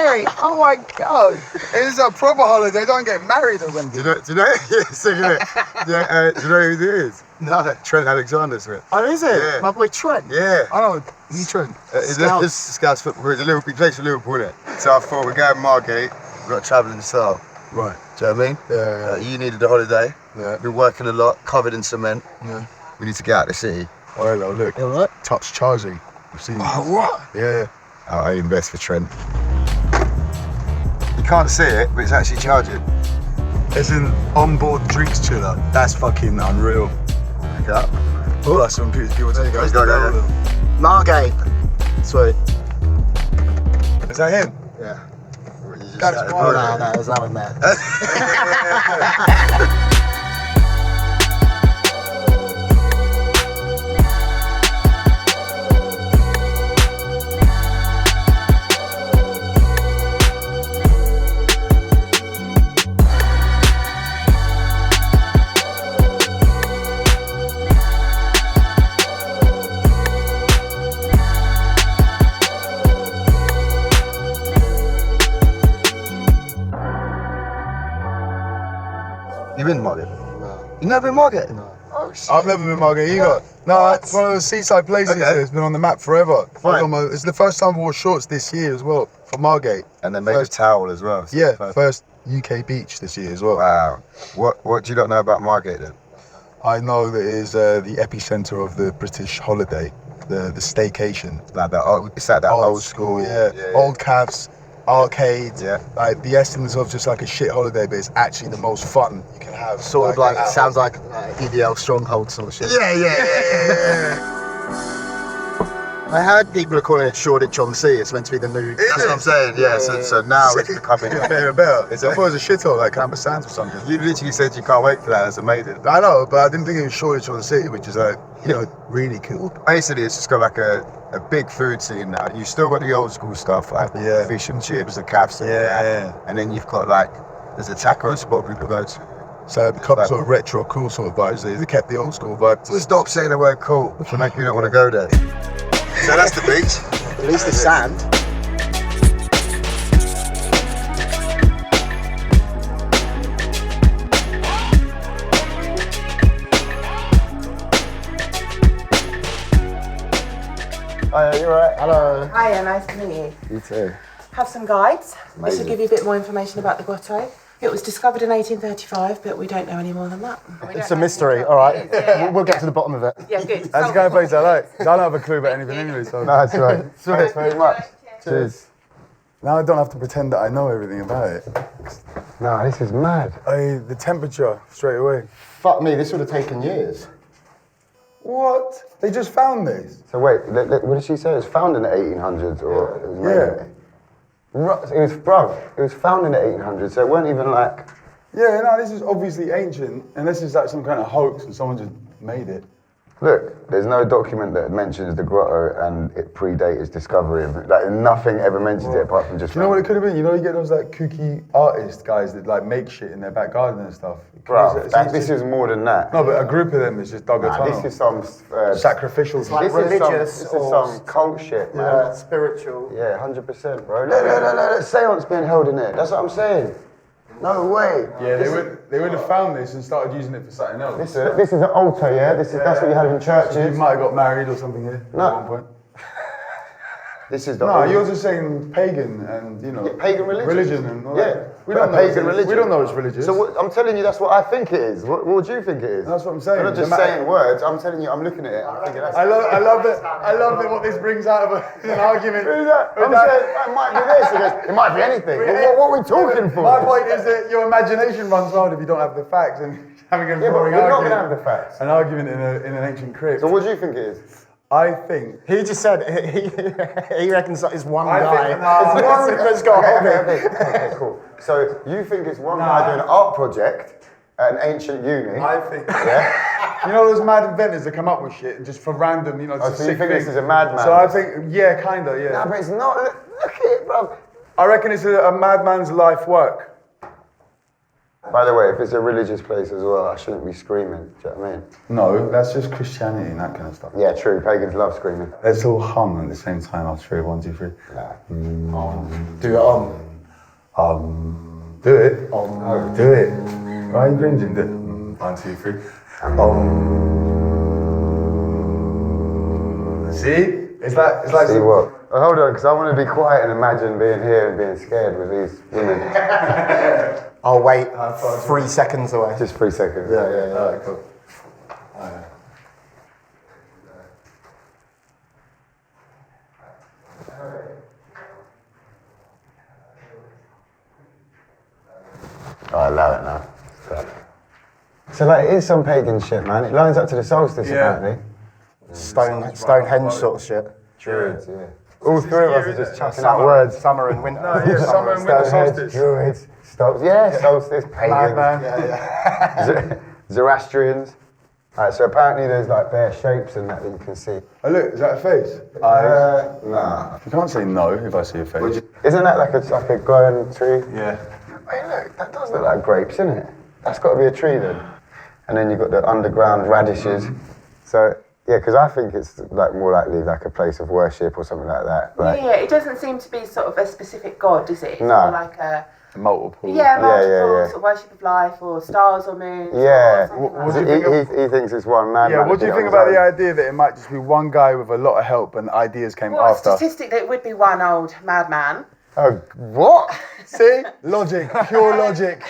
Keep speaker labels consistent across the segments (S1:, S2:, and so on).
S1: Margate. Oh my God. It's a proper holiday. Don't get married or something.
S2: Do you know? Yeah, singing it. Do you know who it is?
S1: No.
S2: Trent Alexander's with.
S1: Oh, is it?
S2: Yeah.
S1: My boy Trent.
S2: Yeah.
S1: I know. He's Trent.
S2: It's Scouts football. He plays for Liverpool, isn't it? So I thought we're going to Margate. We've got travelling style.
S1: Right.
S2: Do you know what I mean?
S1: Yeah.
S2: You needed a holiday.
S1: Yeah.
S2: Been working a lot, covered in cement.
S1: Yeah.
S2: We need to get out of the city.
S1: Oh, hello, look.
S3: You alright?
S1: Touch charging.
S2: Oh, what?
S1: Yeah.
S2: Oh, I invest for Trent. You can't see it, but it's actually charging.
S1: It's an onboard drinks chiller. That's fucking unreal.
S2: Pick it up.
S1: Oh, that's some people take it.
S2: Go.
S3: Margate. Sweet.
S1: Is that him?
S3: Yeah.
S1: That's
S3: Oh, no, there's that one there.
S2: You been to Margate?
S3: No.
S2: You never been to Margate?
S3: No.
S2: Oh, shit.
S1: I've never been to Margate either. No, it's one of those seaside places that's been on the map forever.
S2: Right.
S1: It's the first time I wore shorts this year as well, for Margate.
S2: And they made a towel as well. So
S1: Yeah, first UK beach this year as well.
S2: Wow. What do you not know about Margate then?
S1: I know that it is the epicentre of the British holiday, the staycation.
S2: Like it's like that old school.
S1: Yeah. Old cabs, arcades.
S2: Yeah.
S1: Like the essence of just like a shit holiday, but it's actually the most fun you can have.
S3: Sort of like, sounds like EDL Stronghold sort of shit.
S2: Yeah.
S3: I heard people are calling it Shoreditch on Sea. It's meant to be the new...
S2: That's what I'm saying, yeah. So now it's becoming...
S1: Better and better. I thought it was a shithole like Camper Sands or something.
S2: You literally said you can't wait for that. That's amazing.
S1: I know, but I didn't think it was Shoreditch on the Sea, which is like, really cool.
S2: Basically, it's just got like a big food scene now. You've still got the old school stuff like fish and chips, the cafes, and then you've got like there's a taco spot people go to.
S1: So it becomes sort of retro, cool sort of vibes. They kept the old school vibe.
S2: So stop saying the word cool to make you not want to go there. So that's the beach.
S3: At least it's sand.
S2: Hi, you alright?
S3: Hello.
S4: Hiya, nice to meet you.
S2: You too.
S4: Have some guides. This
S2: Amazing.
S4: will give you a bit more information about the grotto. It was discovered in 1835, but we don't know any more than that.
S3: It's a mystery, all right. We'll get to the bottom of it.
S4: Yeah, good.
S1: That's the kind of place I like. I don't have a clue about anything anyway, so.
S2: No, that's right. Thanks very much. Cheers.
S1: Now I don't have to pretend that I know everything about it.
S2: No, this is mad.
S1: The temperature, straight away.
S3: Fuck me, this would have taken years.
S1: What? They just found this?
S2: So wait, what did she say? It was found in the 1800s or? It was made it was found in the 1800s, so it weren't even like...
S1: Yeah, no, this is obviously ancient, and this is like some kind of hoax and someone just made it.
S2: Look, there's no document that mentions the grotto and it predates its discovery. Like nothing ever mentions it apart from just...
S1: Do you know what it could have been? You know, you get those like kooky artist guys that like make shit in their back garden and stuff.
S2: Bro, this is more than that.
S1: No, but a group of them is just dug a tunnel.
S2: This is some...
S1: sacrificial.
S3: It's like
S2: this
S3: religious
S2: is some cult shit, man.
S3: Spiritual.
S2: Yeah, 100%, bro. Look, seance being held in there. That's what I'm saying. No way.
S1: Yeah, they would have found this and started using it for something else.
S2: This is an altar, yeah? That's what you had in churches.
S1: You might have got married or something here at one point.
S2: This is the...
S1: No, you're just saying pagan and,
S2: pagan
S1: religion and all that.
S2: We don't know pagan religion.
S1: We don't know it's religious.
S2: So I'm telling you, that's what I think it is. What do you think it is?
S1: That's what I'm saying.
S2: I'm not just saying words. I'm telling you, I'm looking at it. I'm thinking that's...
S1: I love that what this brings out of an argument.
S2: I'm saying that might be this. It might be anything. What are we talking for?
S1: My point is that your imagination runs wild if you don't have the facts and having a boring
S2: we're
S1: argument.
S2: not going to have the facts.
S1: An argument in an ancient crypt.
S2: So what do you think it is?
S1: I think...
S3: He just said he reckons it's one guy.
S2: It's one... Okay, cool. So you think it's one guy doing an art project at an ancient uni?
S1: I think...
S2: Yeah?
S1: You know those mad inventors that come up with shit just for random,
S2: Oh, so you think this is a madman?
S1: So I think, yeah, kinda, yeah.
S2: No, but it's not. Look at it, bro.
S1: I reckon it's a madman's life work.
S2: By the way, if it's a religious place as well, I shouldn't be screaming. Do you know what I mean?
S1: No, that's just Christianity and that kind of stuff.
S2: Yeah, true. Pagans love screaming.
S1: Let's all hum at the same time after 3. 1, 2, 3.
S3: Do it
S1: Do it. Do it. Why are you cringing? Do it. 1, 2, 3. See? It's like.
S2: See what? Oh, hold on, because I want to be quiet and imagine being here and being scared with these women.
S3: I'll wait 3 seconds away.
S2: Just 3 seconds.
S3: Yeah.
S1: Alright, cool.
S2: Oh, I allow it now. So like, it is some pagan shit, man. It lines up to the solstice, apparently.
S3: Stonehenge sort of shit.
S2: Druids, yeah. All 3 of us are just chucking out words.
S3: Summer and winter.
S1: No, yeah, summer and winter solstice.
S2: Druids, solstice, pagans, Zoroastrians. Alright, so apparently there's like bare shapes and that you can see.
S1: Oh look, is that a face?
S2: Nah.
S1: You can't say no if I see a face.
S2: Isn't that like a growing tree?
S1: Yeah.
S2: Hey, look, that does look like grapes, isn't it? That's got to be a tree then. And then you've got the underground radishes. So, yeah, because I think it's like more likely like a place of worship or something like that. Like,
S4: Yeah, it doesn't seem to be sort of a specific god, does it? It's
S2: No.
S4: more like a
S1: Multiple.
S2: Yeah.
S4: sort of worship of life or stars or moons.
S2: yeah.
S4: Or something like that.
S2: He thinks it's one man.
S1: Yeah, what do you think about the idea that it might just be one guy with a lot of help and ideas came
S4: Well,
S1: after?
S4: statistically, it would be one old madman.
S2: Oh, what?
S1: See? Logic, pure logic.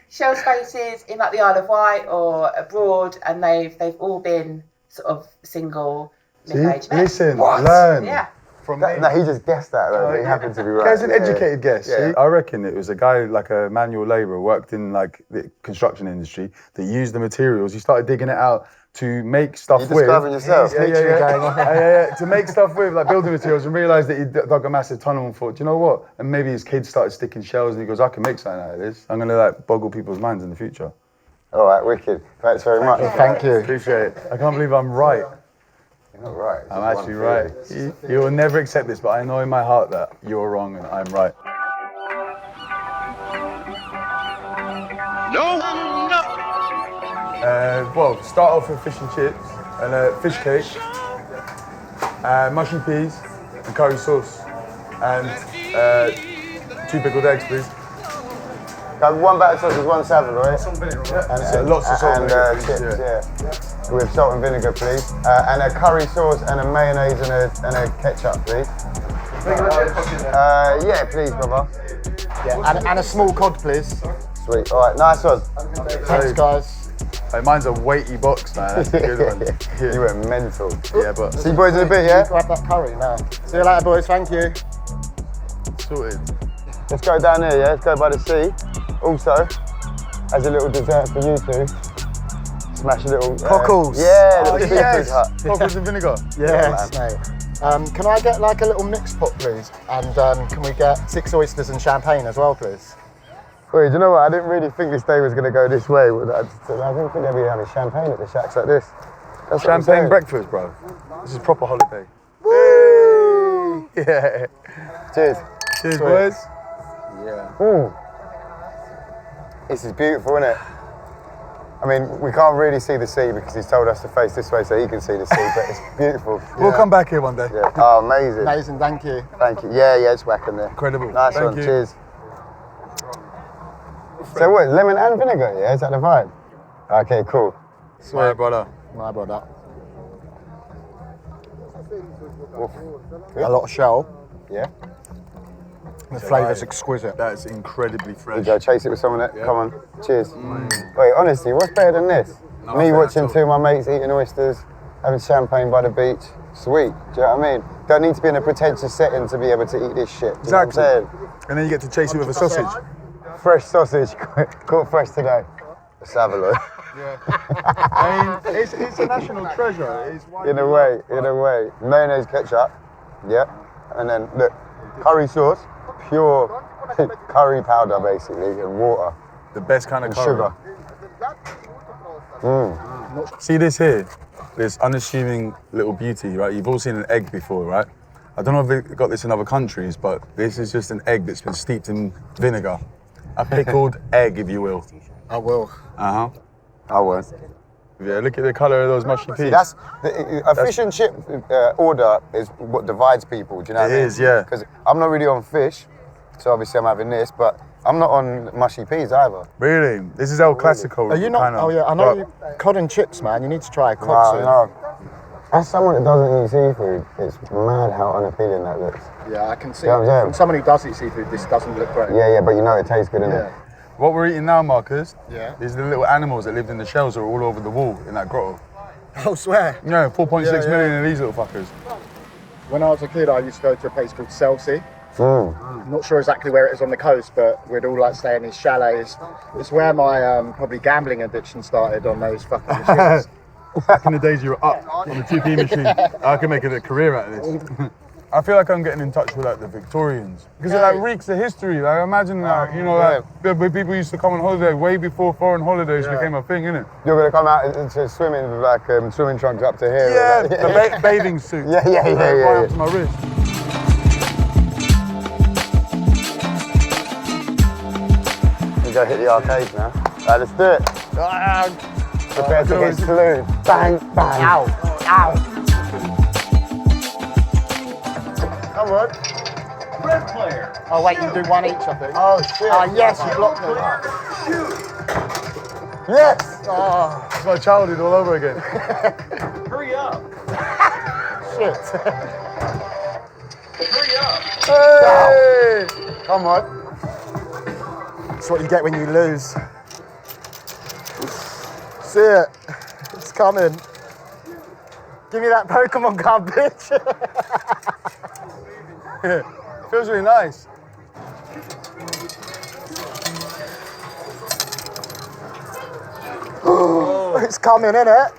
S4: Shell spaces in like the Isle of Wight or abroad, and they've all been sort of single middle-aged men.
S1: Listen,
S2: What?
S1: learn.
S4: Yeah.
S1: From
S2: No, he just guessed that though. He happened to be right.
S1: Guy's an
S2: Yeah.
S1: educated guess.
S2: Yeah.
S1: See? I reckon it was a guy like a manual labourer, worked in like the construction industry, that used the materials. He started digging it out to make stuff
S2: You're
S1: with.
S2: describing yourself.
S1: Yeah. To make stuff with like building materials, and realised that he dug a massive tunnel and thought, do you know what? And maybe his kids started sticking shells, and he goes, I can make something out of this. I'm gonna like boggle people's minds in the future.
S2: All right, wicked. Thanks very much.
S3: Thank you.
S1: Appreciate it. I can't believe I'm right.
S2: You're not right.
S1: I'm actually right. You will never accept this, but I know in my heart that you're wrong and I'm right. Well, start off with fish and chips and a fish cake, mushroom peas and curry sauce, and 2 pickled eggs, please.
S2: Have 1 battered sausage, 1 salad, right?
S1: And lots of salt and vinegar, please,
S2: chips,
S1: yeah.
S2: With salt and vinegar, please. And a curry sauce and a mayonnaise and a ketchup, please. Yeah, please, brother.
S3: Yeah, and a small cod, please.
S2: Sweet. All right, nice one.
S3: Thanks, guys.
S1: Hey, mine's a weighty box, man. That's a good one.
S2: You went mental.
S1: Yeah, but
S2: See you boys in a bit, yeah?
S3: Grab that curry now. See you later, boys. Thank you.
S1: sorted.
S2: Let's go down here, yeah? Let's go by the sea. Also, as a little dessert for you two, smash a little...
S3: Cockles.
S2: Yeah, little seafood hut.
S1: Cockles and vinegar.
S3: Yes, mate. Can I get like a little mixed pot, please? And can we get 6 oysters and champagne as well, please?
S2: Wait, do you know what? I didn't really think this day was going to go this way. I didn't think they'd be having champagne at the shacks like this. That's
S1: Champagne breakfast, bro. This is proper holiday.
S2: Woo!
S1: Hey! Yeah.
S2: Cheers.
S1: Cheers, boys.
S2: Yeah. This is beautiful, isn't it? I mean, we can't really see the sea because he's told us to face this way so he can see the sea, but it's beautiful.
S1: We'll come back here one day.
S2: Yeah. Oh, amazing.
S3: Amazing, thank you.
S2: Thank you. Yeah, it's whacking there.
S1: Incredible.
S2: Nice
S1: Thank
S2: one.
S1: you.
S2: Cheers. So what, lemon and vinegar, yeah? Is that the vibe? Okay, cool.
S1: Sweet, brother.
S3: My brother. A lot of shell.
S2: Yeah?
S3: The flavour's exquisite.
S1: That's incredibly fresh.
S2: You go chase it with someone else. Come on. Cheers. Wait, honestly, what's better than this? Me watching 2 of my mates eating oysters, having champagne by the beach. Sweet. Do you know what I mean? Don't need to be in a pretentious setting to be able to eat this shit. Do you know what I'm saying?
S1: And then you get to chase it with a sausage.
S2: Fresh sausage, caught fresh today. Let's have a look.
S1: I mean, it's a national treasure. It's
S2: In a way. Mayonnaise, ketchup. Yeah. And then, look, curry sauce, pure curry powder, basically, and water.
S1: the best kind of
S2: And
S1: curry.
S2: sugar.
S1: See this here? This unassuming little beauty, right? You've all seen an egg before, right? I don't know if they got this in other countries, but this is just an egg that's been steeped in vinegar. A pickled egg, if you will.
S3: I will.
S1: Uh-huh.
S2: I won't.
S1: Yeah, look at the colour of those mushy peas.
S2: That's a fish and chip order is what divides people. Do you know what I mean?
S1: It is, yeah.
S2: Because I'm not really on fish, so obviously I'm having this, but I'm not on mushy peas either.
S1: Really? This is El Clasico.
S3: Are you not?
S1: kind of,
S3: Oh yeah, I know you. Cod and chips, man. You need to try cod
S2: Wow,
S3: soon.
S2: no. As someone that doesn't eat seafood, it's mad how unappealing that looks.
S3: Yeah, I can see.
S2: You know what I'm saying?
S3: From someone who does eat seafood, this doesn't look great.
S2: Yeah, but you know it tastes good, innit?
S3: Yeah.
S1: What we're eating now, Marcus,
S3: Yeah.
S1: is the little animals that lived in the shells that are all over the wall in that grotto.
S3: Oh, swear.
S1: No, 4.6
S3: Yeah,
S1: million of these little fuckers.
S3: When I was a kid, I used to go to a place called Chelsea.
S2: Mm.
S3: I'm not sure exactly where it is on the coast, but we'd all like stay in these chalets. It's where my probably gambling addiction started on those fucking machines.
S1: Back in the days you were up on the 2p machine. I could make a career out of this. I feel like I'm getting in touch with like the Victorians because it like reeks of history. Like imagine like, you know, like where people used to come on holiday way before foreign holidays became a thing, innit?
S2: You're gonna come out into swimming with like swimming trunks up to here.
S1: Yeah,
S2: like,
S1: the bathing suit.
S2: Yeah.
S1: Right up to my wrist.
S2: We go hit the arcades now. Right, let's do it. Prepare to get slewed. Bang, bang.
S3: Ow, ow.
S2: Come on.
S5: Red player.
S3: Oh wait, you do one each, I think.
S2: Oh shit.
S3: Ah, yes, you blocked it.
S2: Yes.
S3: Oh,
S1: It's my childhood all over again.
S5: Hurry up.
S3: shit.
S5: Hurry up.
S1: Hey!
S2: Come on.
S3: That's what you get when you lose. See it. It's coming. Give me that Pokemon card, bitch.
S1: Feels really nice.
S3: It's coming, innit?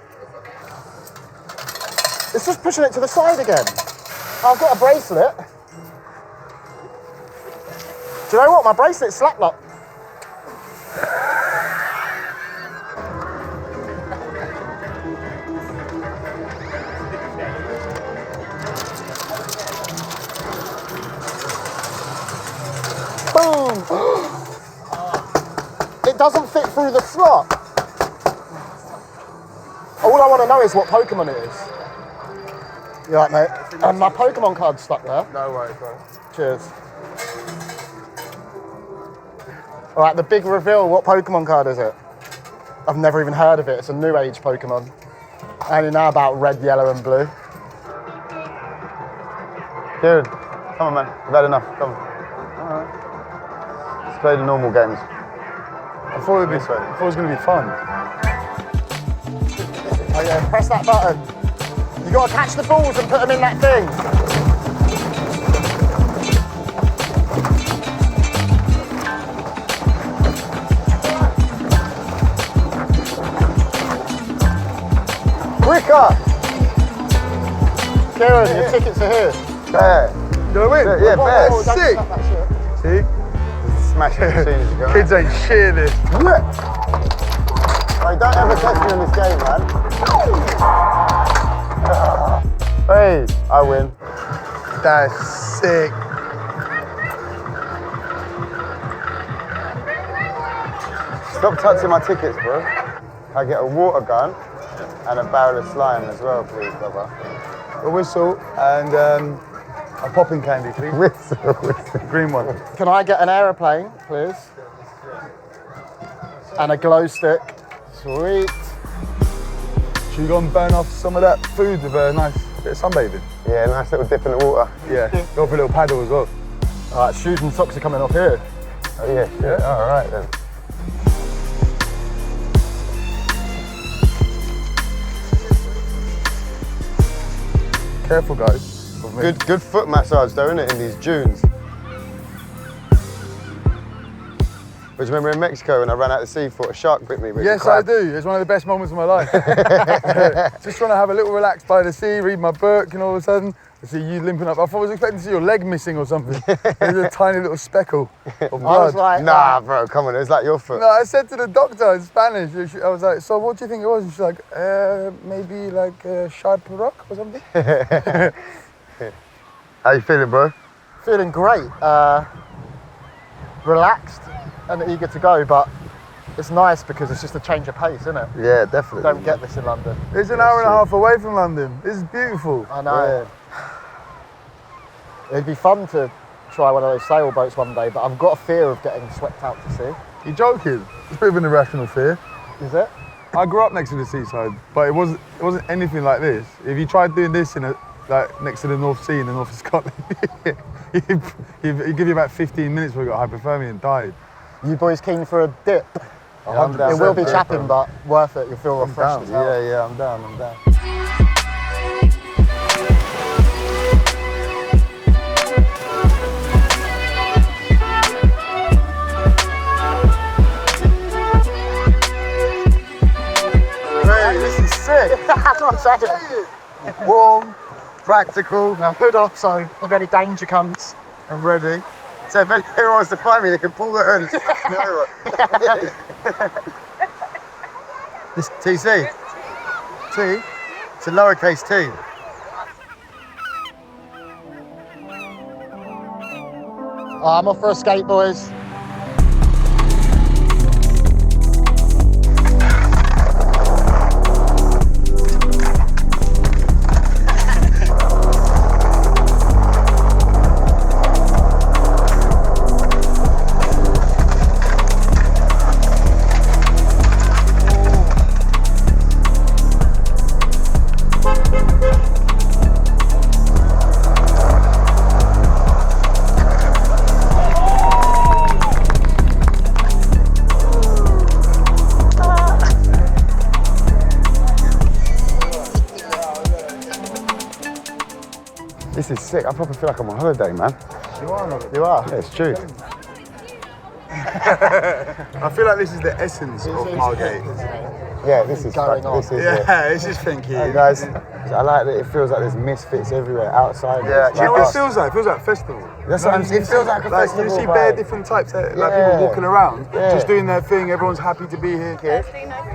S3: It's just pushing it to the side again. I've got a bracelet. Do you know what? My bracelet's slack locked. Boom! It doesn't fit through the slot. All I want to know is what Pokemon it is. You right, mate? And my Pokemon card's stuck there.
S1: No worries, bro.
S3: Cheers. All right, the big reveal. What Pokemon card is it? I've never even heard of it. It's a new age Pokemon. I only know about red, yellow, and blue.
S2: Kieran, come on, man. We've had enough. Come on. All right. Let's play the normal games.
S1: I thought it was going to be fun.
S3: Oh yeah, press that button. You got to catch the balls and put them in that thing.
S2: Quicker!
S3: Kieran, your tickets are here.
S2: Bear.
S1: Do I win?
S2: Yeah, bear.
S3: Oh, don't
S1: Sick.
S3: stop that shit.
S1: See?
S2: Smash the machines you go.
S1: Kids ain't shit this.
S2: Hey, don't ever test me on this game, man. Hey, I win.
S1: That's sick.
S2: Stop touching my tickets, bro. I get a water gun and a barrel of slime as well, please, brother.
S1: A whistle and a popping candy, please.
S2: Whistle.
S1: Green one.
S3: Can I get an aeroplane, please? And a glow stick. Sweet.
S1: Should we go and burn off some of that food with a nice bit of sunbathing?
S2: Yeah, nice little dip in the water.
S1: Yeah. Go for a little paddle as well.
S3: All right, shoes and socks are coming off here.
S2: Oh, yeah. All right, then.
S1: Careful, guys.
S2: Good foot massage, though, isn't it, in these dunes? But do you remember in Mexico when I ran out to sea, thought a shark bit me? But
S1: Yes, I do. It's one of the best moments of my life. Just trying to have a little relax by the sea, read my book, and all of a sudden, I see you limping up. I thought I was expecting to see your leg missing or something. There's a tiny little speckle of blood.
S3: I was like,
S2: Nah, bro, come on, it was like your foot.
S1: No, I said to the doctor in Spanish, I was like, so what do you think it was? And she's like, maybe like a sharp rock or something.
S2: How you feeling, bro?
S3: feeling great. Relaxed. and eager to go, but it's nice because it's just a change of pace, isn't it?
S2: Yeah, definitely.
S3: You don't get this in London.
S1: It's an hour and a half away from London. This is beautiful.
S3: I know. It'd be fun to try one of those sailboats one day, but I've got a fear of getting swept out to sea.
S1: You're joking? It's a bit of an irrational fear.
S3: Is it?
S1: I grew up next to the seaside, but it wasn't anything like this. If you tried doing this next to the North Sea in the north of Scotland, he'd give you about 15 minutes before you got hypothermia and died.
S3: You boys keen for a dip?
S2: Yeah, I'm down.
S3: It will be chapping, but worth it. You'll feel refreshed as hell.
S2: Yeah, I'm down.
S3: Hey, this is sick. That's what I'm saying.
S2: Warm, practical.
S3: Now hood off, so if any danger comes.
S2: I'm ready. So if anyone wants to find me, they can pull the hood. This TC. T. It's a lowercase t.
S3: I'm off for a skate, boys.
S2: This is sick. I probably feel like I'm on holiday, man.
S1: You are not.
S2: You are? Yeah, it's true.
S1: I feel like this is the essence of Margate.
S2: Yeah, this is
S3: Going on.
S2: This is
S1: Yeah, it's just thinking.
S2: Hey guys, I like that it feels like there's misfits everywhere outside.
S1: Yeah,
S2: It's
S1: do you know
S2: like
S1: what it
S2: us.
S1: feels like? It feels like a festival.
S2: That's what I'm saying. It feels like a festival.
S1: You see
S2: vibe.
S1: bare different types, like
S2: Yeah.
S1: people walking around,
S2: Yeah.
S1: just doing their thing. Everyone's happy to be here.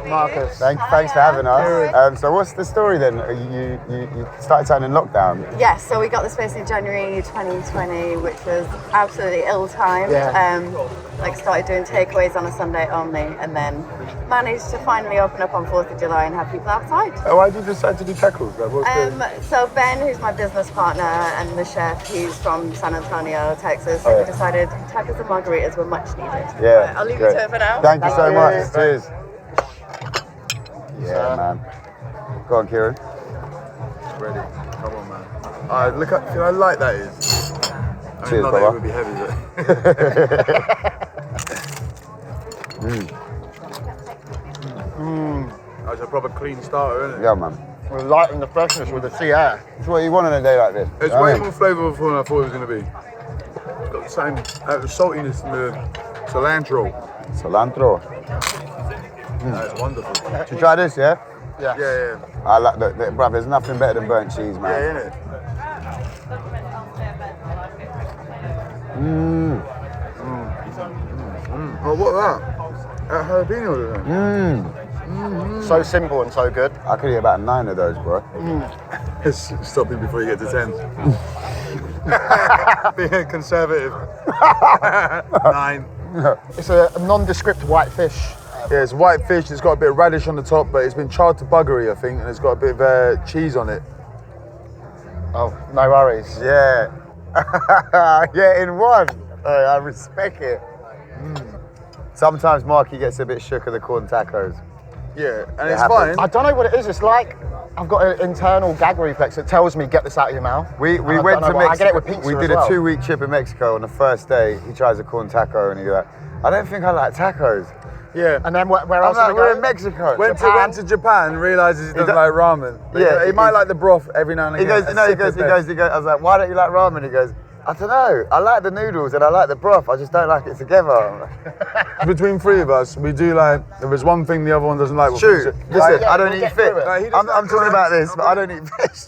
S3: Marcus.
S2: Thanks for having us. So what's the story then? You started turning lockdown.
S6: Yes, so we got the space in January 2020, which was absolutely ill-timed.
S3: Yeah.
S6: Started doing takeaways on a Sunday only, and then managed to finally open up on 4th of July and have people outside.
S1: Why did you decide to do tacos? Like, what's the...
S6: So Ben, who's my business partner and the chef, he's from San Antonio, Texas, so
S2: Oh, yeah.
S6: we decided tacos and margaritas were much needed.
S2: Yeah.
S6: Right, I'll leave
S2: great.
S6: you to it for now.
S2: Thank you so
S3: Thank
S2: much.
S3: you.
S2: Cheers. Yeah, man. Go on, Kieran.
S1: Ready. Come on, man. Look at how light that is. I mean,
S2: Cheers,
S1: not
S2: brother.
S1: that it would be heavy, but... That's a proper clean starter, isn't it?
S2: Yeah, man.
S3: We're lighting the freshness with the sea air.
S2: It's what you want on a day like this.
S1: It's
S2: I
S1: way
S2: mean,
S1: more flavourful than I thought it was going to be. It's got the same saltiness in the cilantro.
S2: cilantro.
S1: That's wonderful.
S2: Should we try this, yeah?
S3: Yeah.
S1: Yeah,
S2: I like the bruv, there's nothing better than burnt cheese,
S1: yeah,
S2: man.
S1: innit? Oh, what that? That jalapeno then?
S3: So simple and so good.
S2: I could eat about 9 of those, bro.
S1: Stop it before you get to 10. Being conservative. 9.
S3: It's a nondescript white fish.
S1: Yeah, it's white fish. It's got a bit of radish on the top, but it's been charred to buggery, I think, and it's got a bit of cheese on it.
S3: Oh, no worries.
S2: Yeah. Yeah, in one. Hey, I respect it. Sometimes Marky gets a bit shook of the corn tacos.
S1: Yeah, and
S2: It
S1: it's
S2: happens.
S1: fine.
S3: I don't know what it is. It's like I've got an internal gag reflex that tells me get this out of your mouth.
S2: We
S3: And I
S2: went
S3: don't
S2: to
S3: know why. I get it
S2: Mexico.
S3: with pizza
S2: We
S3: as
S2: did
S3: well.
S2: a 2-week trip in Mexico. On the first day, he tries a corn taco and he's like, I don't think I like tacos.
S1: Yeah.
S3: And then where
S2: I'm
S3: else
S2: like,
S3: did we
S2: we're
S3: go?
S2: in Mexico.
S1: Went to Japan, realizes he doesn't like ramen.
S2: Yeah,
S1: he might like the broth every now and
S2: He
S1: again.
S2: goes, no, he goes. I was like, why don't you like ramen? He goes, I don't know. I like the noodles and I like the broth. I just don't like it together.
S1: Between 3 of us, we do like, if there's one thing the other one doesn't like, we'll
S2: Shoot,
S1: fix it.
S2: listen,
S3: yeah,
S2: I don't
S3: we'll
S2: eat
S3: get
S2: fish.
S3: through it.
S1: Like, he doesn't
S2: I'm
S1: like
S2: talking
S1: the
S2: about
S1: lamb.
S2: this, but I don't eat fish.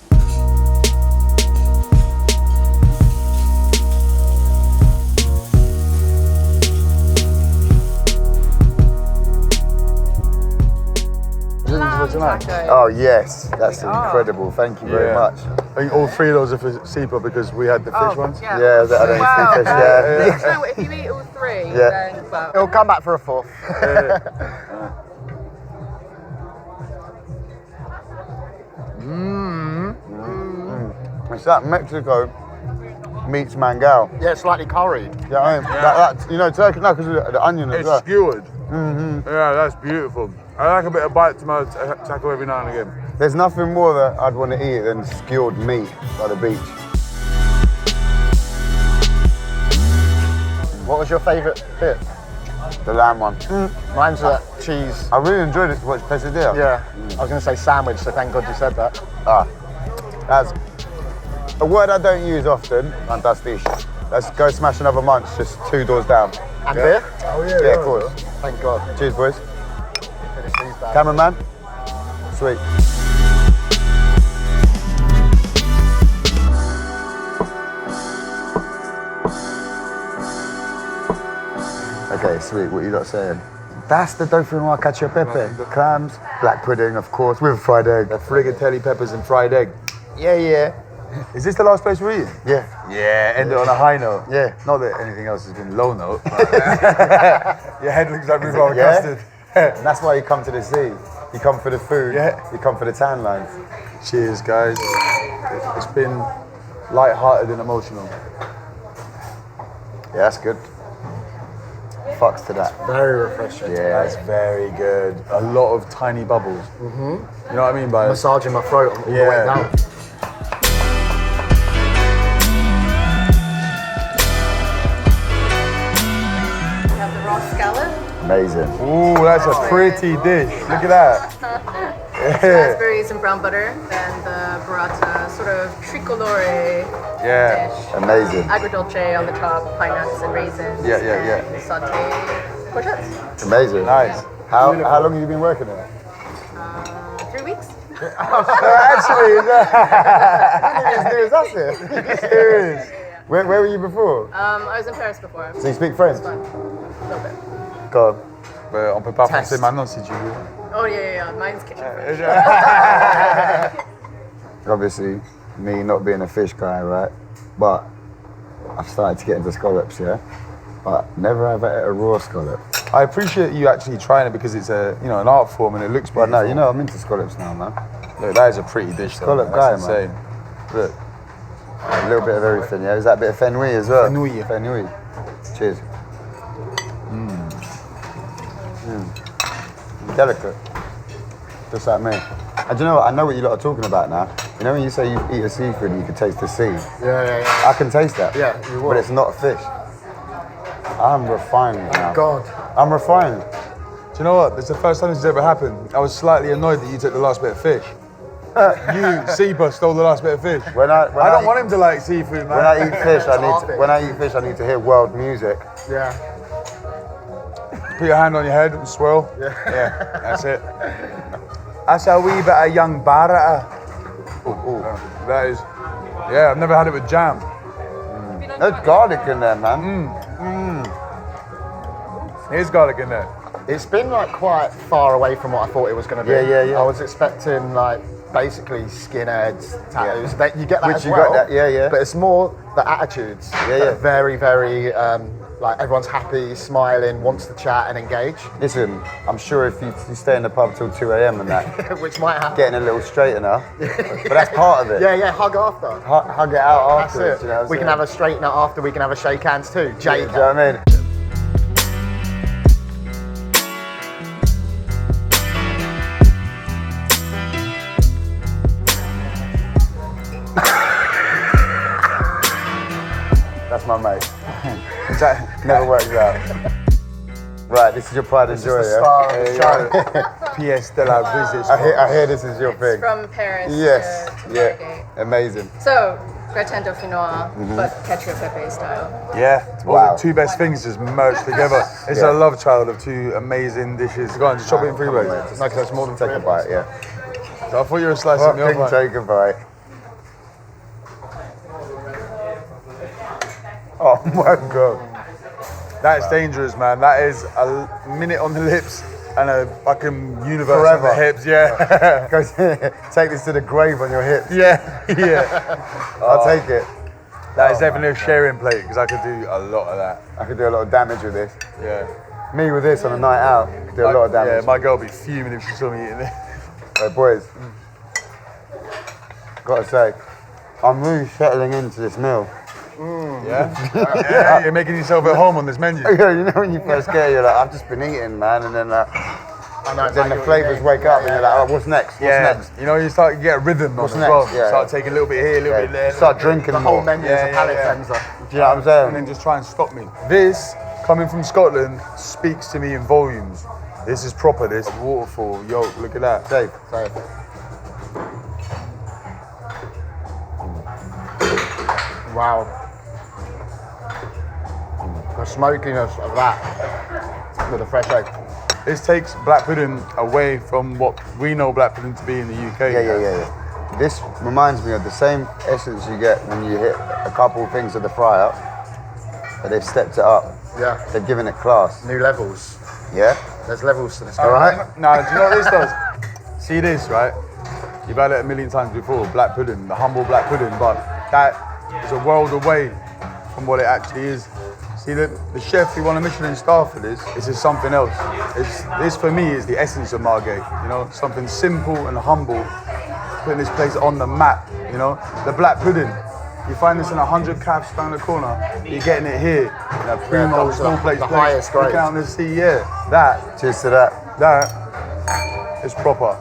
S1: tonight?
S6: tacos.
S2: Oh yes, that's incredible. Thank you very much.
S1: I think all 3 of those are for Sipa because we had the fish ones.
S6: Yeah.
S2: Yeah, I don't
S6: Wow.
S2: think yeah.
S6: So if you eat all 3,
S2: Yeah.
S6: then well.
S3: It'll come back for a 4th.
S2: It's like Mexico meets Mangal.
S3: Yeah, slightly curried.
S2: Yeah, I mean, that, you know, turkey, no, because of the onion as
S1: It's
S2: well.
S1: skewered. Yeah, that's beautiful. I like a bit of bite to my taco every now and again.
S2: There's nothing more that I'd want to eat than skewered meat by the beach.
S3: What was your favourite bit?
S2: The lamb one.
S3: Mine's that cheese.
S2: I really enjoyed it. What's quesadilla?
S3: Yeah, I was going to say sandwich, so thank God you said that.
S2: Ah, that's a word I don't use often. Fantastic. Let's go smash another munch, just 2 doors down.
S3: And beer?
S1: Oh yeah.
S2: Yeah, of course.
S3: Thank God.
S2: Cheers, boys.
S3: Finish these bags.
S2: Cameraman. Sweet. Okay, sweet. What you lot saying? That's the tofu noir cacio e pepe. Clams, black pudding, of course, with fried egg.
S1: The frigatelli peppers and fried egg.
S2: Yeah, yeah.
S1: Is this the last place we're eating?
S2: Yeah.
S1: Yeah, end it on a high note.
S2: Yeah.
S1: Not that anything else has been low note. Your head looks like we've got
S2: Yeah?
S1: custard.
S2: And that's why you come to the sea. You come for the food.
S1: Yeah.
S2: You come for the tan lines.
S1: Cheers, guys. It's been light-hearted and emotional.
S2: Yeah, that's good. Fucks to that.
S3: Very refreshing.
S2: Yeah.
S1: That's very good. A lot of tiny bubbles. You know what I mean by it?
S3: Massaging my throat all the way
S1: Yeah.
S3: down.
S6: We have the raw scallop,
S2: Amazing.
S1: Ooh, that's a pretty dish. Look at that.
S6: raspberries and brown butter, then the burrata, sort of tricolore
S1: Yeah.
S6: dish.
S2: Amazing.
S6: Agrodolce on the top, pine nuts and raisins.
S1: Yeah, yeah, yeah.
S6: and Sauteed courgettes.
S2: Amazing.
S1: Nice.
S2: How long have you been working there?
S6: 3 weeks.
S1: Actually,
S2: As new as us here.
S1: serious.
S2: Where were you before?
S6: I was in Paris before.
S2: So you speak French?
S6: Fun. A little bit.
S2: Go on.
S1: On peut pas
S3: Test.
S1: français maintenant si tu veux.
S6: Oh yeah. Mine's kitchen.
S2: Obviously, me not being a fish guy, right? But I've started to get into scallops, yeah? But never ever ate a raw scallop.
S1: I appreciate you actually trying it because it's an art form and it looks
S2: But
S1: beautiful.
S2: no, you know, I'm into scallops now, man.
S1: Look, that is a pretty dish. Though,
S2: Scallop
S1: man.
S2: guy,
S1: That's
S2: man.
S1: insane. Look,
S2: A little bit of everything, yeah? Is that a bit of fenouil as well?
S1: Fenouil.
S2: Fenouil. Cheers. Delicate. Just like me. And do you know what? I know what you lot are talking about now. You know when you say you eat a seafood and you can taste the sea?
S3: Yeah.
S2: I can taste that.
S3: Yeah, you will.
S2: But it's not fish. I'm refined now.
S3: God.
S2: I'm refined.
S1: do you know what? It's the first time this has ever happened. I was slightly annoyed that you took the last bit of fish. You, Sipa, stole the last bit of fish.
S2: When I
S1: don't want him to like seafood, man.
S2: When I eat fish,
S3: Half it.
S2: when I eat fish, I need to hear world music.
S3: Yeah.
S1: Put your hand on your head and swirl. Yeah, that's it. That's a wee bit of young barata. That is, yeah, I've never had it with jam.
S2: There's garlic in there, man.
S1: Here's garlic in there.
S3: It's been like quite far away from what I thought it was going to be.
S2: Yeah.
S3: I was expecting like basically skinheads, tattoos. That you get that
S2: Which
S3: as
S2: you
S3: well.
S2: got that, yeah.
S3: But it's more the attitudes. that are very, very like everyone's happy, smiling, wants to chat and engage,
S2: Listen, I'm sure if you stay in the pub till 2 a.m. and that,
S3: which might happen.
S2: getting a little straightener, but that's part of it.
S3: Yeah. Hug after.
S2: Hug it out
S3: That's
S2: afterwards.
S3: it.
S2: You know what I'm
S3: We can
S2: saying?
S3: have a straightener after. We can have a shake hands too.
S2: Do
S3: Jake.
S2: you know what I mean? That's my mate.
S1: That
S2: Never works out. Right, this is your pride and joy,
S3: the
S2: yeah?
S3: star of the show.
S1: pièce de la visite.
S2: I hear this is your thing.
S6: From Paris
S2: Yes,
S6: to
S2: yeah,
S6: Margate.
S2: amazing.
S6: So, gratin dauphinois, but cacio e pepe style.
S1: Yeah, all
S2: Wow.
S1: the two best things just merged together. It's
S2: Yeah.
S1: a love child of two amazing dishes. Go on, just chop it in three ways.
S3: No, because it's more than
S2: Take
S3: three
S2: a
S3: of us.
S2: bite, yeah.
S1: I thought you were slicing me
S2: Fucking
S1: off.
S2: take a bite. Oh my god.
S1: That's dangerous, man. That is a minute on the lips and a fucking universe
S2: Forever.
S1: on the hips. Yeah.
S2: Go take this to the grave on your hips.
S1: Yeah. Yeah.
S2: I'll take it.
S1: That is definitely a sharing plate because I could do a lot of that.
S2: I could do a lot of damage with this.
S1: Yeah.
S2: Me with this on a night out, could do a lot of damage.
S1: Yeah, my girl would be fuming if she saw me eating this.
S2: Hey boys, gotta say, I'm really settling into this meal.
S1: Yeah? Yeah, you're making yourself at home on this menu.
S2: Yeah, you know when you first get here, you're like, I've just been eating, man, and then
S3: I know
S2: then
S3: exactly
S2: the
S3: what
S2: flavours
S3: you mean.
S2: wake up, and you're like, oh, what's next? What's
S1: Yeah,
S2: next?
S1: you know, you start to get a rhythm on
S2: What's
S1: as
S2: next?
S1: well.
S2: Yeah,
S1: Start
S2: yeah.
S1: taking a little bit here, a little bit there.
S2: Start drinking
S3: The
S2: more.
S3: whole menu is
S1: Yeah,
S3: a palate
S1: yeah.
S3: cleanser.
S2: Do you know what I'm saying?
S1: And then just try and stop me. This, coming from Scotland, speaks to me in volumes. This is proper, this waterfall. Yo, look at that.
S2: Safe.
S3: Wow. The smokiness of that with a fresh egg.
S1: This takes black pudding away from what we know black pudding to be in the UK.
S2: Yeah. This reminds me of the same essence you get when you hit a couple of things of the fryer, but they've stepped it up.
S3: Yeah.
S2: They've given it class.
S3: New levels.
S2: Yeah?
S3: There's levels to this.
S2: All right?
S1: Now, do you know what this does? See this, right? You've had it a million times before, black pudding, the humble black pudding, but that is a world away from what it actually is. See, the chef who won a Michelin star for this is something else. This for me is the essence of Margate, you know, something simple and humble, putting this place on the map, you know. The black pudding, you find this in 100 cabs down the corner, you're getting it here, in a primo, small place,
S3: the highest grade.
S1: Look out and see, yeah, that,
S2: Cheers to that.
S1: that is proper.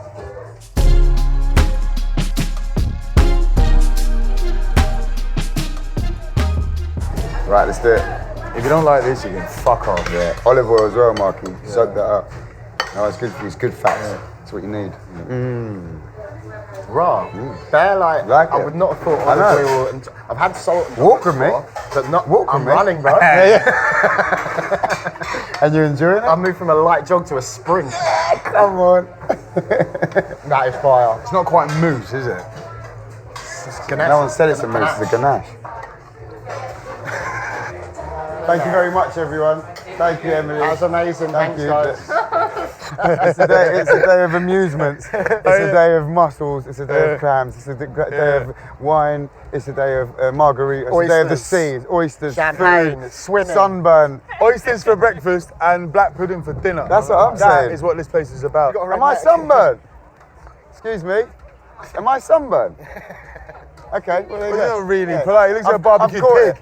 S2: Right, let's do it.
S1: If you don't like this, you can fuck off.
S2: Yeah. Olive oil as well, Marky. Soak that up. No, it's good for you. It's good fats. That's what you need.
S3: Raw. Bare like
S2: Like
S3: I
S2: it.
S3: would not have thought
S2: I know.
S3: olive oil. And I've had salt and
S2: Walk
S3: pepper
S2: with me.
S3: before, but not.
S2: Walk with
S3: I'm
S2: me.
S3: running, bro.
S2: And you're enjoying it?
S3: I moved from a light jog to a sprint.
S2: Come on.
S3: That is fire.
S1: It's not quite mousse, is it?
S2: No one said it's a mousse, it's a ganache. Thank you very much, everyone. Thank you, Emily.
S3: That's amazing.
S2: Thank
S3: Thanks,
S2: you.
S3: guys.
S2: It's a day of amusement. It's a day of mussels. It's a day of clams. It's a day of wine. It's a day of margaritas. It's a day of the
S3: Oysters.
S2: seas, oysters,
S3: Champagne,
S2: food,
S3: swimming.
S2: sunburn.
S1: Oysters for breakfast and black pudding for dinner.
S2: That's what I'm
S1: That
S2: saying.
S1: is what this place is about.
S2: Am I sunburned? Excuse me. Am I sunburned? Okay. Well, there you
S1: Well,
S2: go.
S1: you're not really
S2: Yeah.
S1: polite. It looks like a
S2: I've
S1: barbecue
S2: caught
S1: pig.
S2: it.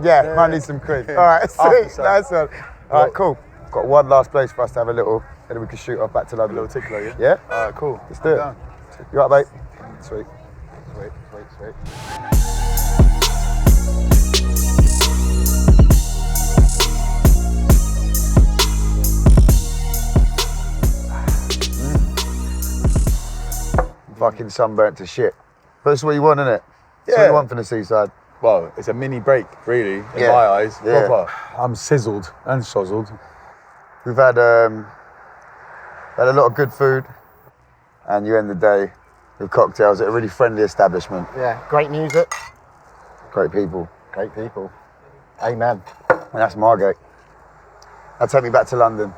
S2: Yeah, might need some cream. All right, sweet.
S1: sun.
S2: Nice one. All right, cool. Got one last place for us to have a little, and then we can shoot off back to
S1: A
S2: London.
S1: little tickler, yeah?
S2: Yeah?
S1: Alright, cool.
S2: Let's do it.
S1: Down.
S2: You all right, mate? Sweet. Fucking sunburnt to shit. But that's what you want, isn't it? That's what
S1: Yeah.
S2: you want from the seaside.
S1: Well, it's a mini break, really, in
S2: Yeah.
S1: my eyes.
S2: Yeah.
S1: Proper. I'm sizzled and sozzled.
S2: We've had a lot of good food, and you end the day with cocktails at a really friendly establishment.
S3: Yeah. Great music.
S2: Great people.
S3: Great people. Amen.
S2: And that's Margate. That'll take me back to London.